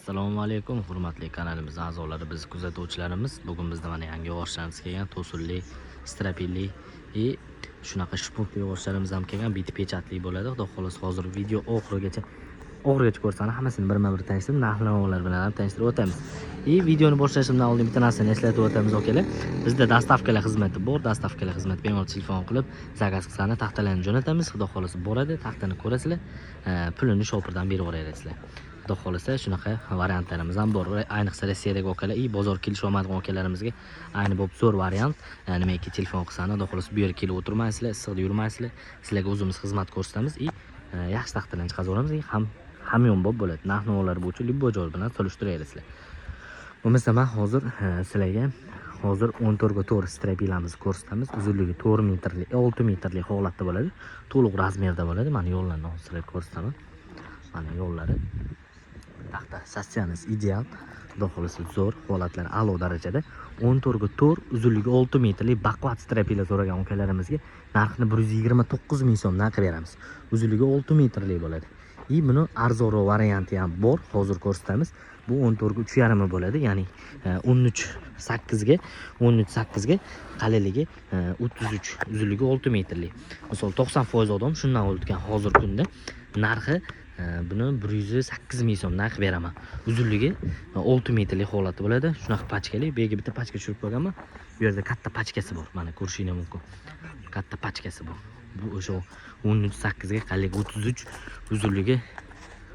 Assalomu alaykum hurmatli kanalimiz a'zolari, biz kuzatuvchilarimiz. Bugun bizda mana yangi yog'ochlarimiz kelgan, to'sunli, strapilli shunaqa shpunli yog'ochlarimiz ham kelgan, bitib pechatli bo'ladi. Xudo xolos hozir video oxirigacha ko'rsani hammasini birma-bir tanishtirib, narx-navolar bilan ham tanishtirib o'tamiz. Videoni boshlashimdan oldin bitta narsani eslatib o'tamiz, okalar. Bizda dastavkalar xizmati bor. Dastavkalar xizmati bemalol telefon qilib, zakaz qilsani taxtalarni jo'natamiz. Xudo xolos boradi, taxtani ko'rasizlar, pulini shopirdan berib yuborasizlar. Xudo xolasa shunaqa variantlarimiz ham bor. Ayniqsa Rossiyadagi okalar, bozor kelish olmaydigan okalarimizga ayni bo'lib zo'r variant. Nimaiki telefon qilsani, xudo xolasa bu yerga kelib o'tirmaysizlar, issiqda yurmaysizlar. Sizlarga o'zimiz xizmat ko'rsatamiz. Yaxshi taxtalarni chiqarib hamyonbop bo'ladi. Narx-navolar bo'yicha libbo joy bilan solishtirayapsizlar. Bo'lmasa men hozir sizlarga 14 ga 4 strapilamizni ko'rsatamiz. Uzunligi 4 metrlik, 6 metrlik holatda bo'ladi. To'liq razmerda bo'ladi. Mana yo'llarni sizlarga ko'rsataman. Mana yo'llari. Taxta sassiyangiz ideal. Xudo xolasa zo'r, holatlari a'lo darajada. 14 ga 4 uzunligi 6 metrlik baquvvat strapila so'ragan ukalarimizga narxini 129 ming so'mdan qilib beramiz. Uzunligi 6 metrlik bo'ladi. Buni arzonroq varianti ham bor, hozir ko'rsatamiz. Bu 14 ga 3,5 bo'ladi, ya'ni 13.8 ga qalinligi 33, uzunligi 6 metrlik. Misol 90% odam shundan o'tgan hozir kunda narxi buni 108 ming so'mdan qilib beraman. Uzunligi 6 metrlik holati bo'ladi. Shunaqa pachkali, bu yerga bitta pachka tushirib qo'yganman. Bu yerda katta pachkasi bor. Mana ko'rishingiz mumkin. Katta pachkasi bor. Bu o'sha 13.8 ga qalinligi 33, uzunligi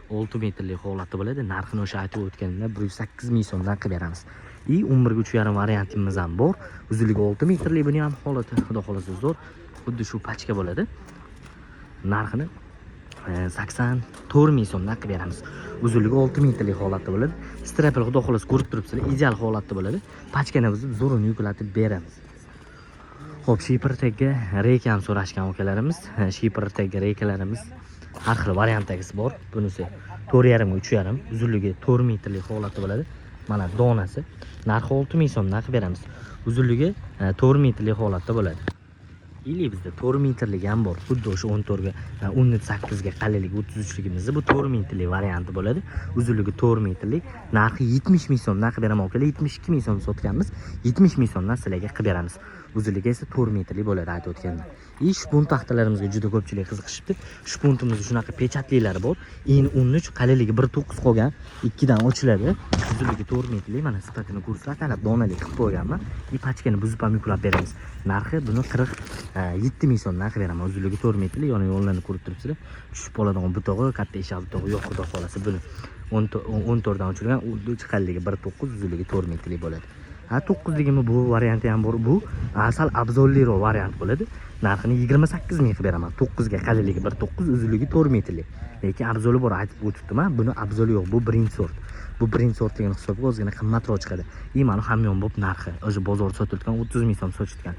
6 metrlik holati bo'ladi. Narxini o'sha aytib o'tganimda 108 ming so'mdan qilib beramiz. 11 ga 3,5 variantimiz ham bor. Uzunligi 6 metrlik, buni ham holati xudo xolasa zo'r. Xuddi shu pachka bo'ladi. Narxini 84 ming so'mdan qilib beramiz. Uzunligi 6 metrlik holatda bo'ladi. Strapil xudo xolos ko'rib turibsizlar, ideal holatda bo'ladi. Pachkani biz zo'rini yuklatib beramiz. Xo'p, shipper tagga reyka ham so'rashgan okalarimiz. Shipper tagga reykalarimiz har xil variantdagisi bor. Bunisi 4,5 ga 3,5, uzunligi 4 metrlik holatda bo'ladi. Mana donasi. Narxi 6 ming so'mdan qilib beramiz. Uzunligi 4 metrlik holatda bo'ladi. Bizda 4 metrlik ham bor. Xuddi o'sha 14 ga 13.8 ga qalinligi 33ligimizda bu 4 metrlik varianti bo'ladi. Uzunligi 4 metrlik. Narxi 70 ming so'mdan qilib beraman okalar. 72 ming so'm sotganmiz. 70 ming so'mdan sizlarga qilib beramiz. Uzunligi esa 4 metrlik bo'ladi aytib o'tgandim. Shpun taxtalarimizga juda ko'pchilik qiziqishibdi. Shpuntimizda shunaqa pechatlilari bor. 13 qalinligi 1.9 qolgan, ikkidan ochiladi. Uzunligi 4 metrlik. Mana sifatini ko'rsatib, donalik qilib qo'yganman. Pachkani buzib ham yuklab beramiz. Narxi buni 47 ming so'mdan qilib beraman. Uzunligi 4 metrlik, ya'ni yo'llarni ko'rib turibsizlar. Tushib qoladigan butog'i, katta eshak butog'i yo'q, xudo xolasa buni 14 dan ochilgan, qalinligi 1.9, uzunligi 4 metrlik bo'ladi. 9ligimi bu varianti ham bor. Bu asal abzolliroq variant bo'ladi. Narxini 28 ming qilib beraman. 9 ga qalinligi 1.9, uzunligi 4 metrlik. Lekin abzoli bor aytib o'tibdim-a. Buni abzoli yo'q. Bu birinchi sort. Bu birinchi sortligini hisobga o'zgina qimmatroq chiqadi. Mana hamyonbop narxi. O'sha bozorda sotilgan 30 ming so'm sotishgan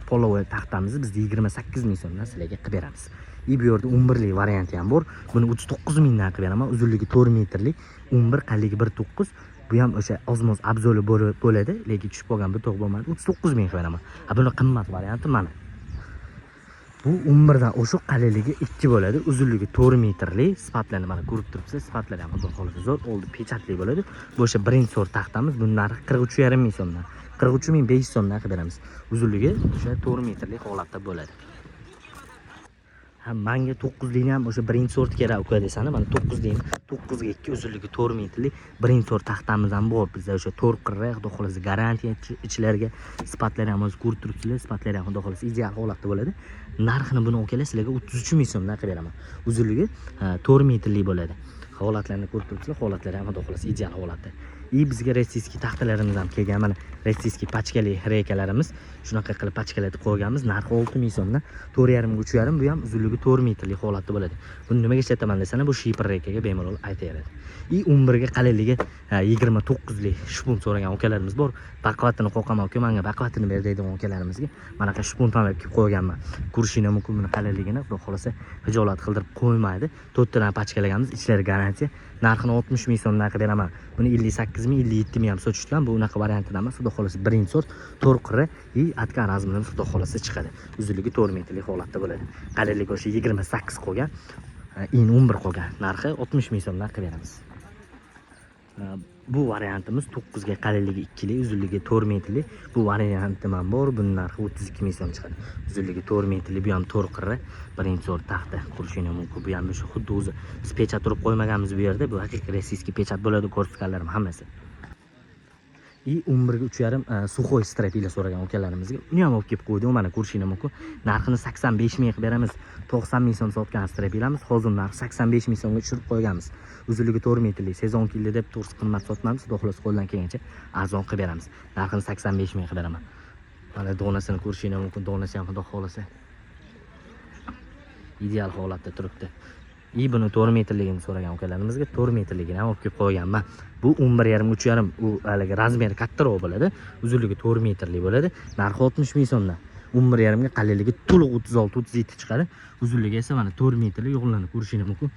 polovoy taxtamizni biz 28 ming so'mdan sizlarga qilib beramiz. Bu yerda 11lik varianti ham bor. Buni 39 mingdan qilib beraman. Uzunligi 4 metrlik, 11 qalinligi 1.9. Bu ham o'sha ozmoz abzoli bo'ladi, lekin tushib qolgan butoq bo'lmadi. 39 ming qilib beraman. Buni qimmat varianti mana. Bu 11 dan o'sha qalinligi 2 bo'ladi. Uzunligi 4 metrlik. Sifatlarni mana ko'rib turibsiz. Sifatlari ham xudo xolasa zo'r, oldi pechatli bo'ladi. Bu o'sha birinchi sort taxtamiz. Buning narxi 43,5 ming so'mdan. 43 ming 500 so'mdan qilib beramiz. Uzunligi o'sha 4 metrlik holatda bo'ladi. Menga 9likni ham o'sha birinchi sort kerak uka desani, mana 9likni 9 ga 2, uzunligi 4 metrlik birinchi sort taxtamiz ham bor. Bizda o'sha 4 qirra, xudo xolasa garantiya ichlarga sifatlari ham o'z ko'rib turibsizlar. Sifatlari ham xudo xolasa ideal holatda bo'ladi. Narxini buni okalar sizlarga 33 ming so'mdan qilib beraman. Uzunligi 4 metrlik bo'ladi. Holatlarni ko'rib turibsizlar. Holatlari ham xudo xolasa ideal holatda. Bizga rossiyskiy taxtalarimiz ham kelgan. Mana rossiyskiy pachkali reykalarimiz shunaqa qilib pachkalatib qo'yganmiz. Narxi 6 ming so'mdan 4,5 ga 3,5, bu ham uzunligi 4 metrlik holatda bo'ladi. Buni nimaga ishlataman desana, bu shipper reykaga bemalol aytaveradi. 11 ga qalinligi 29lik shpun so'ragan okalarimiz bor. Baquvvatini qo'qaman uka, menga baquvvatini ber deydigan okalarimizga manaqa shpun tanlab kelib qo'yganman. Ko'rishingiz mumkin buni qalinligini, xudo xolasa hijolat qildirib qo'ymaydi. 4 tadan pachkalaganmiz, ichlari garantiya. Narxini 60 ming so'mdan qilib beraman. Buni 58 ming, 57 ming ham sotishgan. Bu unaqa variantida emas, xudo xolasa birinchi sort 4 qirra atkan razmini xudo xolasa chiqadi. Uzunligi 4 metrlik holatda bo'ladi. Qalinligi o'sha 28 qolgan, 11 qolgan. Narxi 60 ming so'mdan qilib beramiz. Bu variantimiz 9 ga qalinligi 2 li, uzunligi 4 metrli. Bu variantim ham bor. Buning narxi 32 ming so'm chiqadi. Uzunligi 4 metrli, bu ham 4 qirra, birinchi sort taxta qurishing mumkin. Bu ham shu xuddi o'zi biz pechat urib qo'ymaganmiz bu yerda. Bu haqiqiy rossiyskiy pechat bo'ladi, ko'rsatganlarim hammasi. И 11 ga 3,5 suxoy strapilar so'ragan ukalarimizga. Uni ham olib kelib qo'ydim, mana ko'rishingiz mumkin. Narxini 85 ming qilib beramiz. 90 ming so'm sotgan strapilamiz. Hozir narxi 85 ming so'mga tushirib qo'yganmiz. Uzunligi 4 metrli, sezon keldi deb to'g'ri qimmat sotmaymiz. Xudo xolos qo'ldan kelgancha arzon qilib beramiz. Narxini 85 ming qilib beraman. Mana donasini ko'rishingiz mumkin. Donasi ham xudo xolasa ideal holatda turibdi. Buni 4 metrligini so'ragan ukalarimizga 4 metrligini ham olib kelib qo'yganman. Bu 11,5 3,5 u haligi razmeri kattaroq bo'ladi. Uzunligi 4 metrli bo'ladi. Narxi 60 ming so'mdan. 11,5 ga qalinligi to'liq 36-37 chiqadi. Uzunligi esa mana 4 metrli yo'g'inlarni ko'rishingiz mumkin.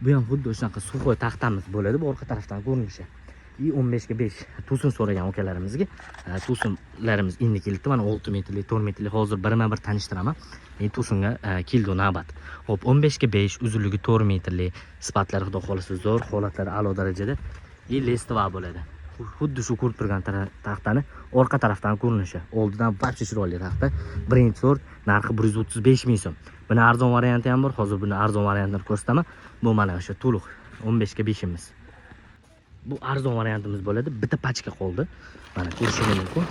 Bu ham xuddi o'shaqa suxoy taxtamiz bo'ladi. Bu orqa tarafdan ko'rinishi. 15 ga 5 tusun so'ragan ukalarimizga. Tusunlarimiz endi keldi. Mana 6 metrli, 4 metrli hozir birma-bir tanishtiraman. Tusunga keldi navbat. Hop, 15 ga 5 uzunligi 4 metrli, sifatlari xudo xolasa zo'r, holatlari a'lo darajada. Lestiva bo'ladi. Xuddi shu ko'rib turgan taxtani orqa tarafdan ko'rinishi. Oldidan barcha chiroyli taxta. Birinchi sort, narxi 135 ming so'm. Buni arzon varianti ham bor. Hozir buni arzon variantini ko'rsataman. Bu mana o'sha to'liq 15 ga 5 imiz. Bu arzon variantimiz bo'ladi. Bitta pachka qoldi. Mana ko'rishingiz mumkin.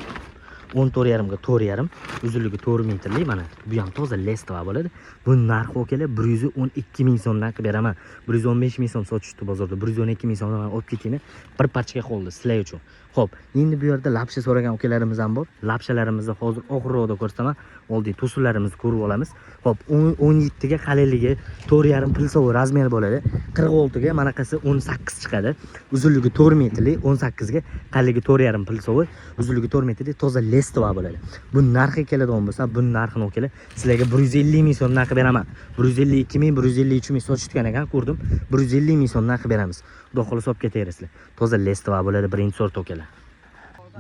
14,5 ga 4,5, uzunligi 4 metrli. Mana bu ham toza lestiva bo'ladi. Buni narxi o'kala 112 ming so'mdan qilib beraman. 115 ming so'm sotishdi bozorda. 112 ming so'mdan olib ketinglar. Bir pachka qoldi sizlar uchun. Xo'p, endi bu yerda lapsha so'ragan ukalarimiz ham bor. Lapshalarimizni hozir oxirroqda ko'rsataman. Oldiy to'sunlarimizni ko'rib olamiz. Xo'p, 17 ga qalinligi 4,5 pilsovoy razmer bo'ladi. 46 ga manaqasi 18 chiqadi. Uzunligi 4 metrli, 18 ga qalinligi 4,5 pilsovoy, uzunligi 4 metrli toza lestiva bo'ladi. Bu narxi keladigan bo'lsa, bu narxini o'kala sizlarga 150 ming so'mdan qilib beraman. 152 ming, 153 ming sotishgan ekan, ko'rdim. 150 ming so'mdan qilib beramiz. Xudo xolos olib ketaverasizlar. Toza lestiva bo'ladi, birinchi sort o'kala.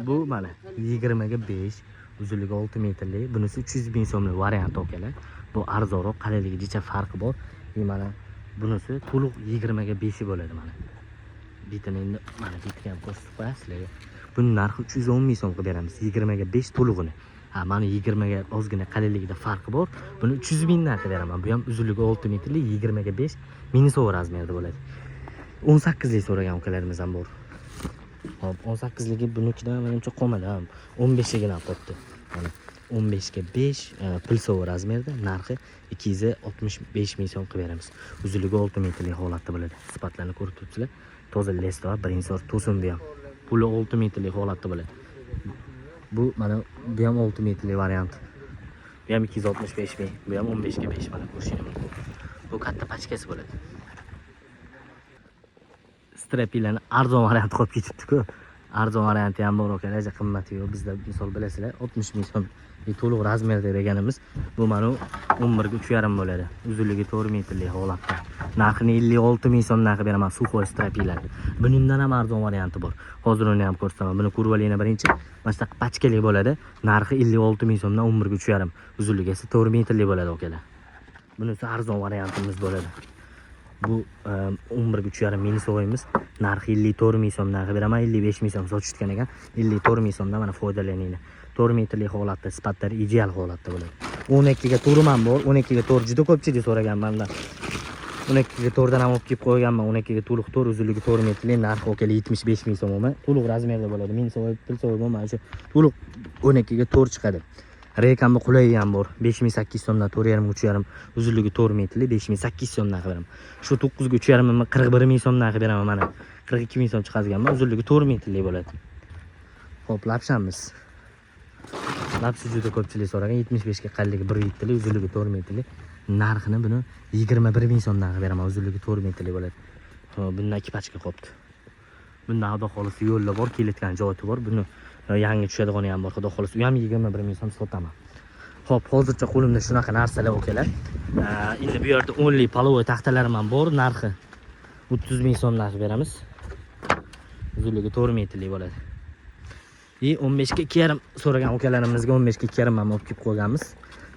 Bu mana 20 ga 5, uzunligi 6 metrli, bunisi 300 ming so'mlik variant o'kala. Bu arzonroq, qalinligi jicha farqi bor. Mana bunisi to'liq 20 ga 5 bo'ladi mana. Bitini endi mana bitga ham ko'rsatib qo'yasizlarga. Buning narxi 310 ming so'm qilib beramiz. 20 ga 5 to'lig'ini. Mana 20 ga ozgina qalinligida farqi bor. Buni 300 mingdan qilib beraman. Bu ham uzunligi 6 metrli, 20 ga 5 mini so'v razmerda bo'ladi. 18 lik so'ragan ukalarimiz ham bor. Hop, 18 ligi bunikidan menimcha qolmadi ham. 15 ligini topdi. Mana 15 ga 5 pilsovoy razmerda, narxi 265 ming so'm qilib beramiz. Uzunligi 6 metrli holatda bo'ladi. Sifatlarni ko'rib turibsizlar. Toza lestiva, birinchi sort to'sin bu ham. Puli 6 metrli holatda bo'ladi. Bu mana bu ham 6 metrli variant. Bu ham 265 ming, bu ham 15 ga 5 mana ko'rishingiz mumkin. Bu katta pachkasi bo'ladi. Strapilarni arzon varianti qolib ketibdi-ku. Arzon varianti ham bor ekan, aja qimmati yo'q. Bizda misol bilasizlar, 60 ming so'm to'liq razmerda deganimiz. Bu mana 11 ga 3,5 bo'ladi. Uzunligi 4 metrli holatda. Narxini 56 ming so'mdan qilib beraman, suxoy strapilar. Bundan ham arzon varianti bor. Hozir uni ham ko'rsataman. Buni ko'rib olinglar birinchi. Mana shu pachkali bo'ladi. Narxi 56 ming so'mdan 11 ga 3,5. Uzunligi esa 4 metrli bo'ladi okalar. Bunisi arzon variantimiz bo'ladi. Bu 11 ga 3,5 mini so'yimiz. Narxi 54 ming so'mdan qilib beraman. 55 ming so'm sotishgan ekan. 54 ming so'mdan mana foydalaninglar. 4 metrli holatda, sifatlari ideal holatda bo'ladi. 12 ga 4 ham bor. 12 ga 4 juda ko'pchilik so'ragan mendan. 12 ga 4 dan ham olib kelib qo'yganman. 12 ga to'liq 4, uzunligi 4 metrli, narxi o'kala 75 ming so'm. To'liq razmerda bo'ladi. Mini so'y, pul so'y bo'lmay shu to'liq 12 ga 4 chiqadi. Rekamni qulayi ham bor. 5800 so'mdan 4,5 3,5, uzunligi 4 metrli, 5800 so'mdan qilib beraman. Shu 9 ga 3,5 41 ming so'mdan qilib beraman mana. 42 ming so'm chiqazganman. Uzunligi 4 metrli bo'ladi. Xo'p, lapshamiz. Lapsi juda ko'pchilik so'ragan. 75 ga qalinligi 1 metrli, uzunligi 4 metrli. Narxini buni 21 ming so'mdan qilib beraman. Uzunligi 4 metrli bo'ladi. Xo'p, bundan 2 pachka qolibdi. Bundan xudo xolos yo'llar bor, kelayotgan joyi bor. Buni yangi tushadigan ham bor. Xudo xolos u ham 21 ming so'm sotaman. Xo'p, hozircha qo'limda shunaqa narsalar o'kalar. Endi bu yerda 10 lik palovoy taxtalarim ham bor. Narxi 30 ming so'mdan qilib beramiz. Uzunligi 4 metrli bo'ladi. 15 ga 2,5 so'ragan ukalarimizga 15 ga 2,5 ham olib kelib qo'yganmiz.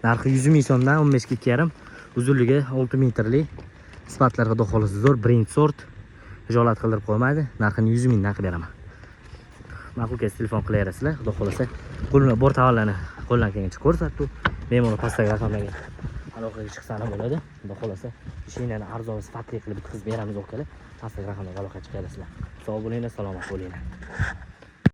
Narxi 100 ming so'mdan 15 ga 2,5, uzunligi 6 metrli. Sifatlari xudo xolos zo'r, birinchi sort. hijolat qildirib qo'ymaydi. Narxini 100 mingdan qilib beraman. Ma'qul kelsa telefon qilaverasizlar. Xudo xolasa, qo'lni bor tavallarni qo'ldan kelgancha ko'rsatdi. Bemalol pastdagi raqamlarga aloqaga chiqsani bo'ladi. Xudo xolasa, mashinani arzon sifatli qilib bitkazib beramiz, okalar. Pastdagi raqamlarga aloqaga chiqasizlar. Sog' bo'linglar, salomat bo'linglar.